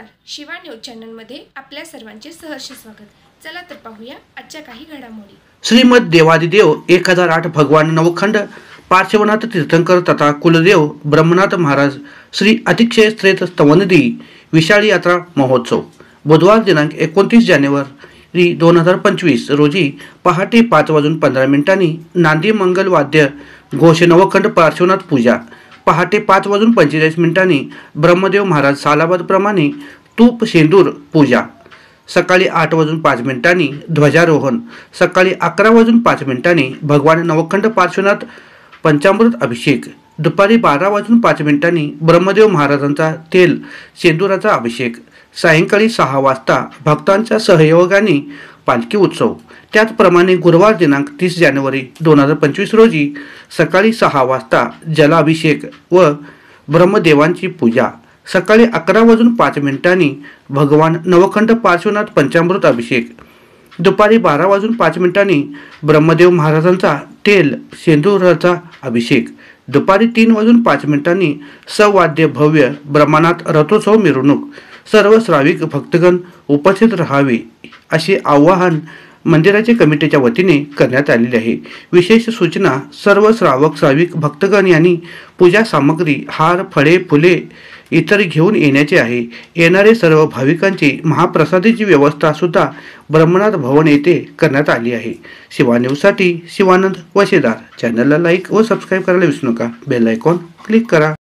नमस्कार, शिवा न्यूज चॅनलमध्ये आपल्या सर्वांचे सहर्ष स्वागत। चला तर पाहूया आजच्या काही घडामोडी। श्रीमद देवादिदेव 1008 भगवान नवखंड पार्श्वनाथ तीर्थंकर तथा कुलदेव ब्रह्मनाथ महाराज श्री अतिशय श्रेष्ठ स्तवनदी विशाल यात्रा महोत्सव बुधवार दिनांक 29 जानेवारी 2025 रोजी पहाटे 5:15 नांदी मंगल वाद्य घोष नवखंड पार्श्वनाथ पूजा पहाटे 5:45 ब्रह्मदेव महाराज सालाबाद प्रमाणे तूप शेंदूर पूजा सकाळी 8:05 ध्वजारोहण सकाळी 11:05 भगवान नवखंड पार्श्वनाथ पंचामृत अभिषेक दुपारी 12:05 ब्रह्मदेव महाराजांचा तेल शेंदुराचा अभिषेक सायंकाळी 6 वाजता भक्तांच्या सहयोगाने पालखी उत्सव। त्याचप्रमाणे गुरुवार दिनांक 30 जानेवारी 2025 रोजी सकाळी 6 वाजता जलाभिषेक व ब्रह्मदेवांची पूजा सकाळी 11:05 भगवान नवखंड पार्श्वनाथ पंचामृत अभिषेक दुपारी 12:05 ब्रह्मदेव महाराजांचा तेल शेंदुराचा अभिषेक दुपारी 3:05 सवाद्य भव्य ब्रह्मनाथ रथोत्सव मिरवणूक। सर्व श्राविक भक्तगण उपस्थित राहावे असे आवाहन मंदिराच्या कमिटीच्या वतीने करण्यात आलेले आहे। विशेष सूचना सर्व श्राविक भक्तगण यांनी पूजा सामग्री हार फळे फुले इतर घेऊन येण्याचे आहे। येणारे सर्व भाविकांची महाप्रसादाची व्यवस्था सुद्धा ब्रह्मनाथ भवन येथे करण्यात आली आहे। शिवा न्यूजसाठी शिवानंद वशेदार। चॅनलला लाईक व सबस्क्राईब करायला विसरू नका। बेल आयकॉन क्लिक करा।